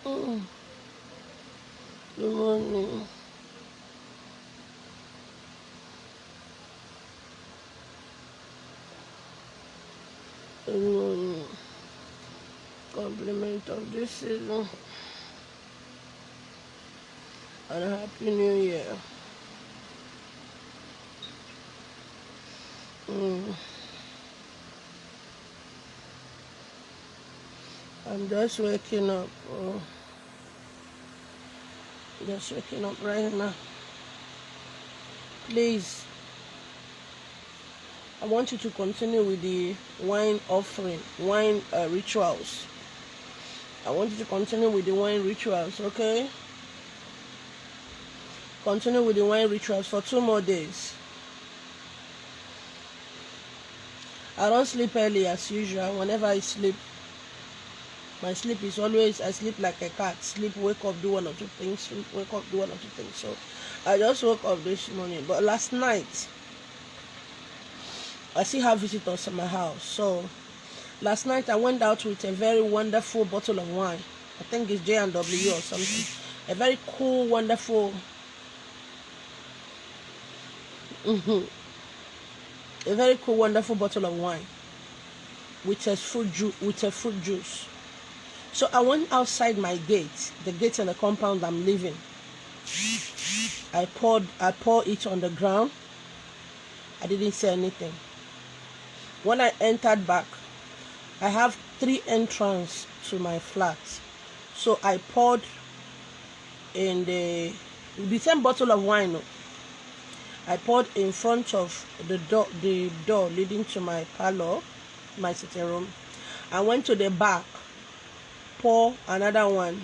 Good morning. Good morning. Compliment of this season and a happy new year. I'm just waking up. Just waking up right now. Please, I want you to continue with the wine offering, wine rituals. I want you to continue with the wine rituals, okay? Continue with the wine rituals for 2 more days. I don't sleep early as usual. Whenever I sleep, my sleep is always, I sleep like a cat. Sleep, wake up, do one or two things. Sleep, wake up, do one or two things. So I just woke up this morning. But last night, I still have visitors in my house. So last night I went out with a very wonderful bottle of wine. I think it's J&W or something. A very cool, wonderful, a very cool, wonderful bottle of wine with a fruit juice. So I went outside my gate, the gate in the compound I'm living. I poured it on the ground. I didn't say anything. When I entered back, I have 3 entrances to my flat. So I poured in the same bottle of wine. I poured in front of the door leading to my parlor, my sitting room. I went to the back, pour another one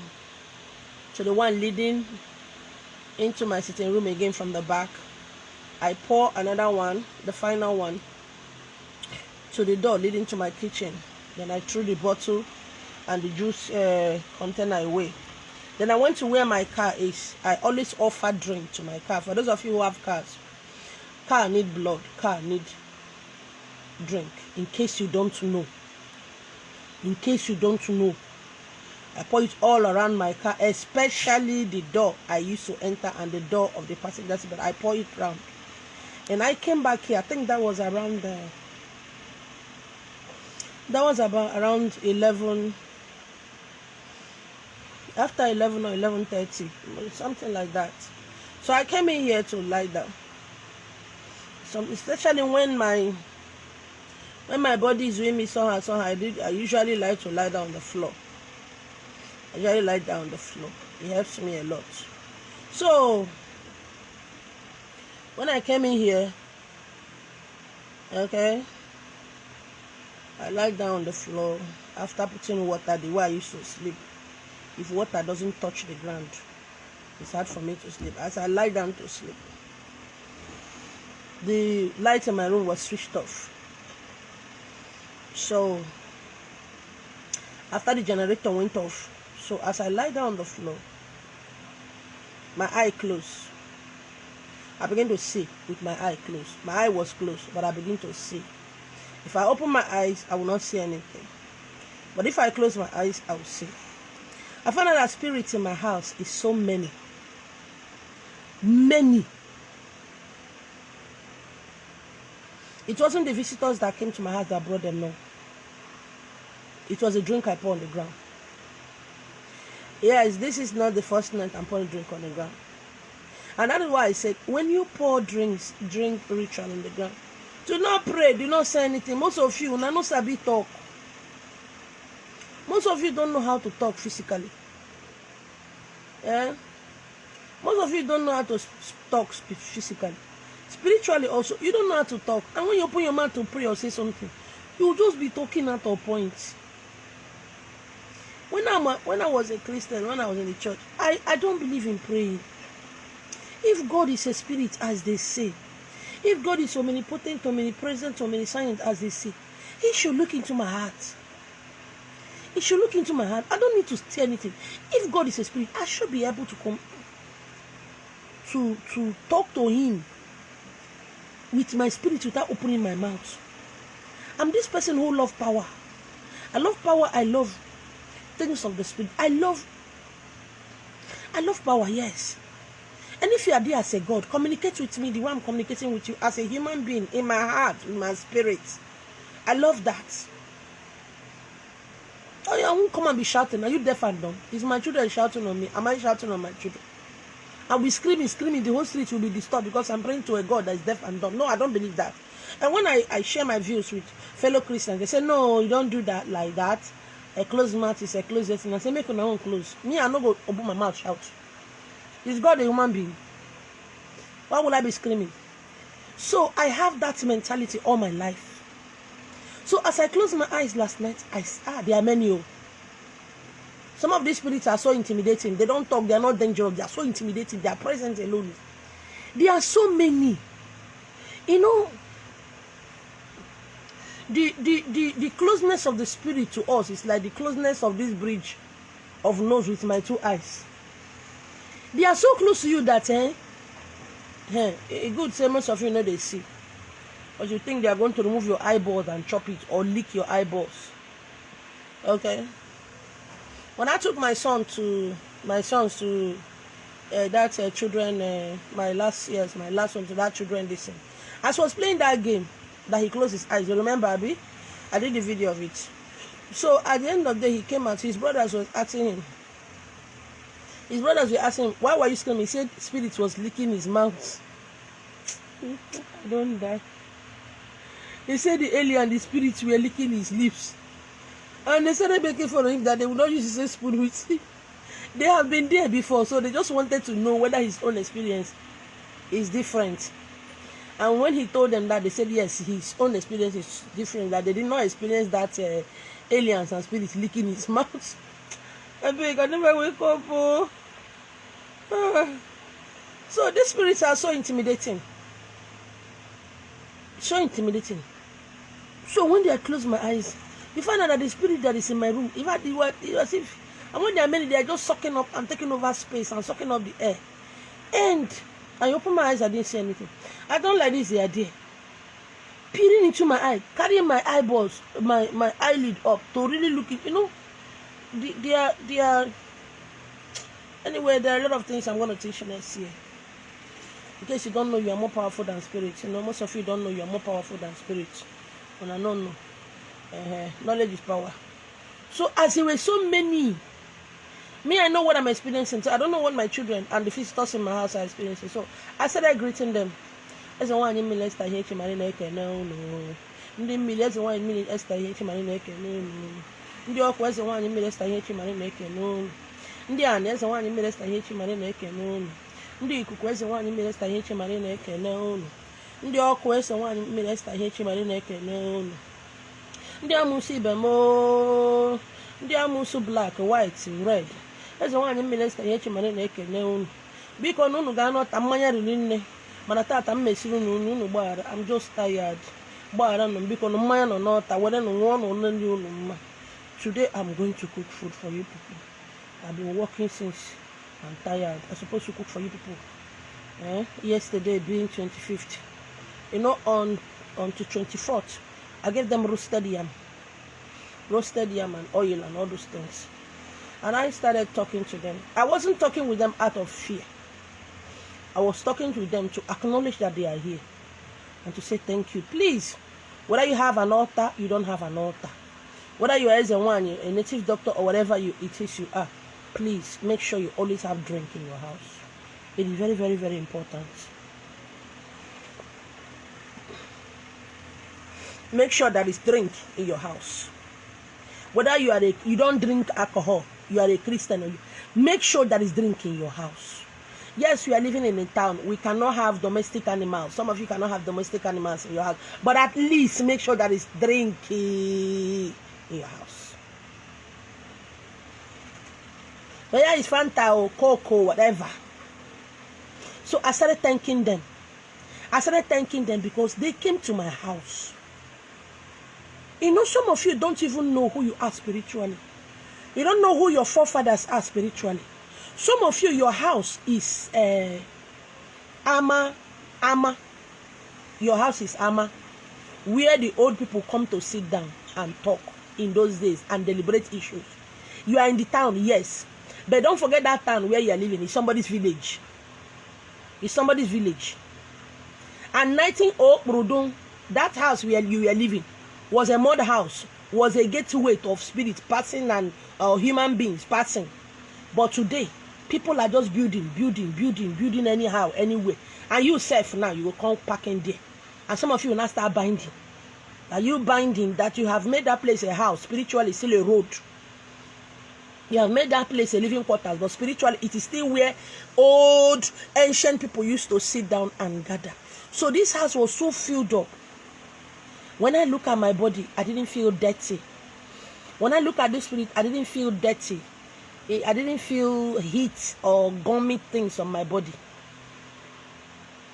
to the one leading into my sitting room again from the back. I pour another one, the final one, to the door leading to my kitchen. Then I threw the bottle and the juice container away. Then I went to where my car is. I always offer drink to my car. For those of you who have cars, car need blood, car need drink. In case you don't know. In case you don't know. I pour it all around my car, especially the door I used to enter and the door of the passenger seat. But I pour it around. And I came back here. I think that was around around 11, after 11 or 11:30, something like that. So I came in here to lie down. So especially when my body is doing me somehow, I usually like to lie down on the floor. I usually lie down on the floor. It helps me a lot. So when I came in here, okay, I lie down on the floor after putting water the way I used to sleep. If water doesn't touch the ground, it's hard for me to sleep. As I lie down to sleep, the light in my room was switched off. So after the generator went off, so as I lie down on the floor, my eye closed. I began to see with my eye closed. My eye was closed, but I began to see. If I open my eyes, I will not see anything. But if I close my eyes, I will see. I found out that spirits in my house is so many. Many. It wasn't the visitors that came to my house that brought them, no. It was a drink I poured on the ground. Yes, this is not the first night I'm pouring drink on the ground. And that is why I said, when you pour drink ritual on the ground, do not pray, do not say anything. Most of you, no sabi talk. Most of you don't know how to talk physically. Yeah? Most of you don't know how to talk physically. Spiritually also, you don't know how to talk. And when you open your mouth to pray or say something, you will just be talking out of point. When I was a Christian, when I was in the church, I don't believe in praying. If God is a spirit, as they say, if God is omnipotent, omnipresent, omniscient, as they say, He should look into my heart. He should look into my heart. I don't need to say anything. If God is a spirit, I should be able to come to talk to Him with my spirit without opening my mouth. I'm this person who loves power. I love power. I love things of the spirit. I love I love power, yes. And if you are there as a God, communicate with me the way I'm communicating with you as a human being, in my heart, in my spirit. I love that. Oh, yeah, I won't come and be shouting. Are you deaf and dumb? Is my children shouting on me? Am I shouting on my children? I'll be screaming. The whole street will be disturbed because I'm praying to a God that is deaf and dumb. No, I don't believe that. And when I share my views with fellow Christians, they say, no, you don't do that like that. A closed mouth is a closed destiny. I say, make your own close. Me, I no go open my mouth, shout. Is God a human being? Why would I be screaming? So I have that mentality all my life. So as I closed my eyes last night, there are many. Some of these spirits are so intimidating. They don't talk. They are not dangerous. They are so intimidating. Their presence alone. There are so many. You know, the closeness of the spirit to us is like the closeness of this bridge of nose with my two eyes. They are so close to you that a good say most of you know they see. But you think they are going to remove your eyeballs and chop it or lick your eyeballs. Okay. When I took my sons to that children, my last one to that children listen. As I was playing that game, that he closed his eyes. You remember, Abby? I did the video of it. So at the end of the day, he came out. His brothers were asking him. His brothers were asking him, why were you screaming? He said spirit was licking his mouth. Don't die. He said the alien and the spirits were licking his lips. And they started making fun of him that they would not use the same spoon with him. They have been there before, so they just wanted to know whether his own experience is different. And when he told them that, they said yes, his own experience is different, that they did not experience that aliens and spirits licking his mouth. I beg, I never wake up. So these spirits are so intimidating. So intimidating. So when I close my eyes, you find out that the spirit that is in my room, and when there are many, they are just sucking up and taking over space and sucking up the air. And I open my eyes, I didn't see anything. I don't like this, they are there. Peering into my eye, carrying my eyeballs, my eyelid up to really look at, they are. Anyway, there are a lot of things I'm going to teach you next year. In case you don't know, you are more powerful than spirit. Most of you don't know you are more powerful than spirit. And I don't know. Knowledge is power. So as there were so many, me, I know what I'm experiencing. So I don't know what my children and the visitors in my house are experiencing. So I started greeting them. As a one in Milester here, Chimarina, no. The millions one in minute Esther here, Chimarina, no. The awkward was the one in Milester here, Chimarina, no. The aunt is the one in Milester here, Chimarina, no. The cook was the one in Milester here, Chimarina, no. The awkward was the one in Milester here, Chimarina, no. The amusi bemo, the amusu black, white, red. As the one in Milester here, Chimarina, no. Because no gano tamanya rinne. Manatata no bar. I'm just tired. Bar and because no man or not, I wouldn't want on you. Today I'm going to cook food for you people. I've been working since I'm tired. I'm supposed to cook for you people. Yesterday being 25th. On to 24th, I gave them roasted yam and oil and all those things. And I started talking to them. I wasn't talking with them out of fear. I was talking to them to acknowledge that they are here and to say thank you. Please, whether you have an altar, you don't have an altar. Whether you are a native doctor or whatever it is you are, please make sure you always have drink in your house. It is very, very, very important. Make sure there is drink in your house. Whether you don't drink alcohol, you are a Christian, make sure there is drink in your house. Yes, we are living in a town. We cannot have domestic animals. Some of you cannot have domestic animals in your house. But at least make sure there is drink in your house. Whether it's Fanta or Coke or whatever. So I started thanking them. Because they came to my house. Some of you don't even know who you are spiritually. You don't know who your forefathers are spiritually. Some of you, your house is Ama. Your house is Ama, where the old people come to sit down and talk in those days and deliberate issues. You are in the town, yes. But don't forget that town where you are living is somebody's village. It's somebody's village. And 1900, that house where you were living was a mud house, was a gateway of spirits passing and human beings passing. But today, people are just building anyhow, anyway. And you self now, you will come parking there. And some of you will now start binding. Are you binding that you have made that place a house, spiritually still a road? You have made that place a living quarters, but spiritually it is still where old, ancient people used to sit down and gather. So this house was so filled up. When I look at my body, I didn't feel dirty. When I look at the spirit, I didn't feel dirty. I didn't feel heat or gummy things on my body.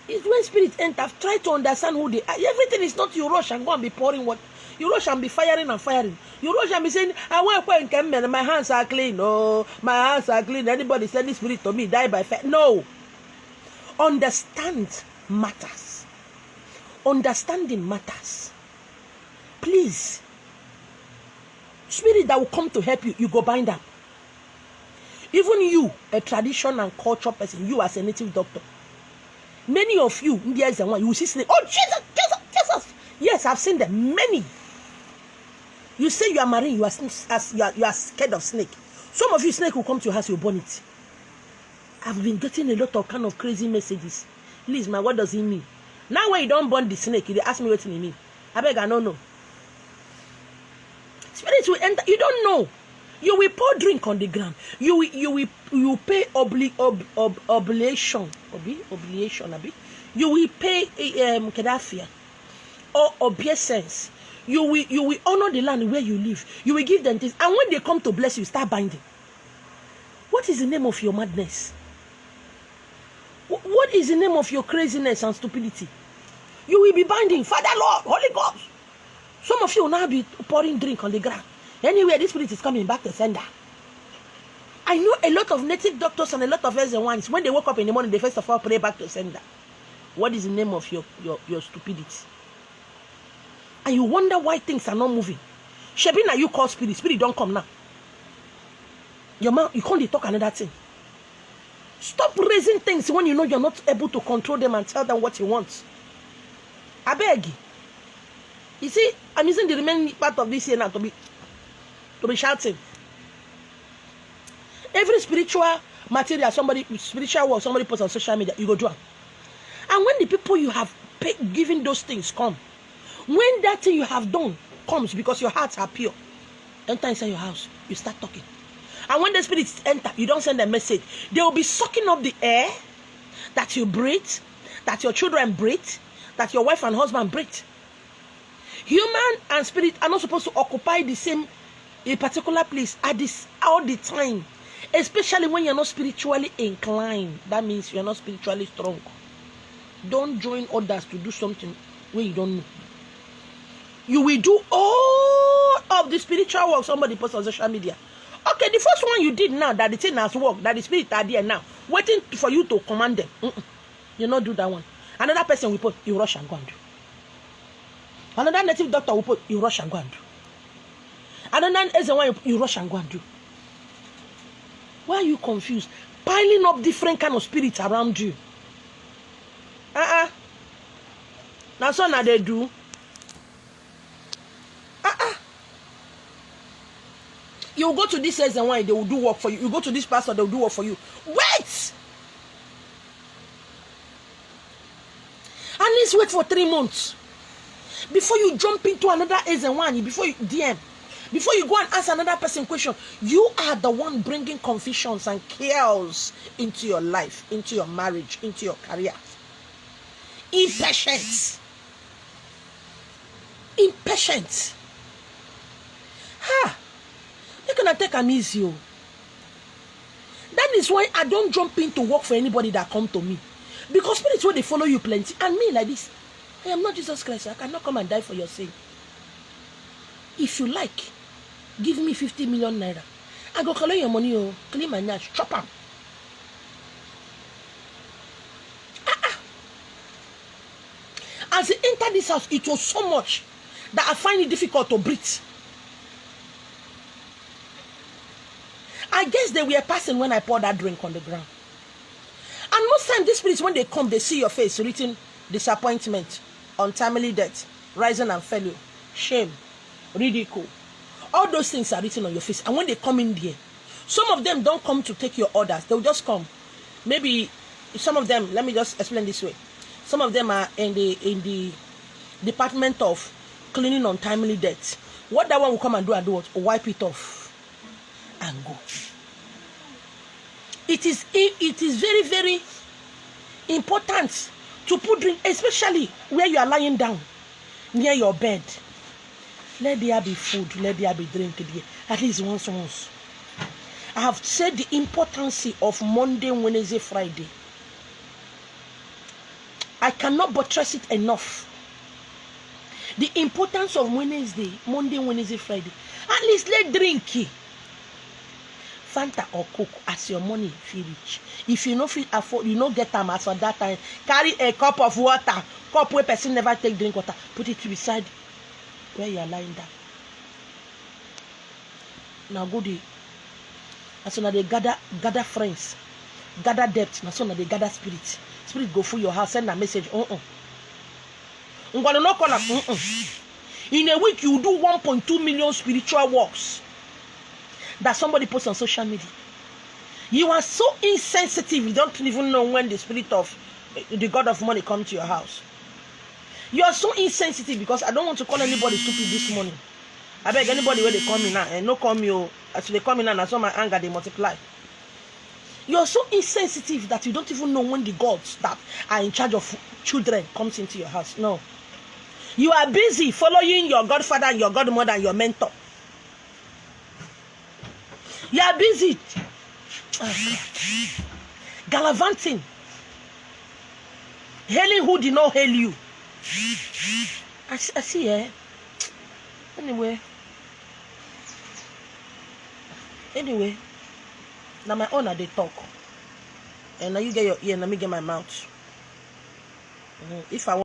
It's when spirit enter, I've tried to understand who they are. Everything is not you rush and go and be pouring what. You rush and be firing and firing. You rush and be saying, I want to come and my hands are clean. Oh, my hands are clean. Anybody send the spirit to me, die by fire. No. Understand matters. Understanding matters. Please. Spirit that will come to help you, you go bind them. Even you, a tradition and culture person, you as a native doctor. Many of you, there's one, you will see snake. Oh, Jesus. Yes, I've seen them. Many. You say you are marine, you are scared of snake. Some of you, snake will come to your house, you burn it. I've been getting a lot of kind of crazy messages. Please, what does it mean? Now when you don't burn the snake, they ask me what it mean. I beg, I don't know. Spirits will enter, you don't know. You will pour drink on the ground. You will pay oblation. You will pay kedafia or obeisance. You will honor the land where you live. You will give them things. And when they come to bless you, start binding. What is the name of your madness? What is the name of your craziness and stupidity? You will be binding. Father, Lord, Holy Ghost. Some of you will now be pouring drink on the ground. Anyway, this spirit is coming back to sender. I know a lot of native doctors and a lot of ones, when they wake up in the morning, they first of all pray back to sender. What is the name of your stupidity? And you wonder why things are not moving. Shebina, you call spirit. Spirit don't come now. Your mouth, you can't talk another thing. Stop raising things when you know you're not able to control them and tell them what you want. I beg you. You see, I'm using the remaining part of this year now to be shouting. Every spiritual material, spiritual work, somebody puts on social media, you go do it. And when the people you have given those things come, when that thing you have done comes because your hearts are pure, enter inside your house, you start talking. And when the spirits enter, you don't send a message. They will be sucking up the air that you breathe, that your children breathe, that your wife and husband breathe. Human and spirit are not supposed to occupy the same a particular place at this all the time, especially when you're not spiritually inclined. That means you're not spiritually strong. Don't join others to do something when you don't know. You will do all of the spiritual work somebody posts on social media. Okay, the first one you did now, that the thing has worked, that the spirit are there now, waiting for you to command them. You not do that one. Another person will put, you rush and go and do. Another native doctor will put, you rush and go and do. Another one you rush and go and do. Why are you confused? Piling up different kind of spirits around you. That's what they do. You go to this one, they will do work for you. You go to this pastor, they will do work for you. Wait! At least wait for 3 months. Before you jump into another one, before you DM. Before you go and ask another person question, you are the one bringing confusions and chaos into your life, into your marriage, into your career. Impatience. You're gonna take an easy. That is why I don't jump in to work for anybody that come to me. Because spirits will they follow you plenty. And me like this, I am not Jesus Christ. I cannot come and die for your sake. If you like, give me 50 million naira. I go collect your money, clean my nash, chop am. As I entered this house, it was so much that I find it difficult to breathe. I I guess they were passing when I poured that drink on the ground. And most times, these spirits, when they come, they see your face written disappointment, untimely death, rising and failure, shame, ridicule. All those things are written on your face. And when they come in there, some of them don't come to take your orders. They'll just come. Maybe some of them, let me just explain this way. Some of them are in the department of cleaning untimely death. What that one will come and do what? Wipe it off and go. It is very, very important to put drink, especially where you are lying down near your bed. Let there be food, let there be drink there, at least once. I have said the importance of Monday, Wednesday, Friday. I cannot buttress it enough. The importance of Wednesday, Monday, Wednesday, Friday. At least let drink Fanta or Coke as your money feel rich. If you no fit afford, you no get them as for that time. Carry a cup of water. Cup where person never take drink water. Put it beside where you are lying down. Now go there. And so now they gather friends, gather depth. Now so now they gather spirit. Spirit go through your house, send a message. In a week you do 1.2 million spiritual works that somebody posts on social media. You are so insensitive, you don't even know when the spirit of the God of money comes to your house. You are so insensitive because I don't want to call anybody stupid this morning. I beg anybody where they call me now and no call me as they call me now, and so my anger they multiply. You are so insensitive that you don't even know when the gods that are in charge of children comes into your house. No. You are busy following your godfather and your godmother and your mentor. You are busy gallivanting, hailing who did not hail you. I see, Anyway, now my owner they talk, and now you get your ear, and let me get my mouth. If I want.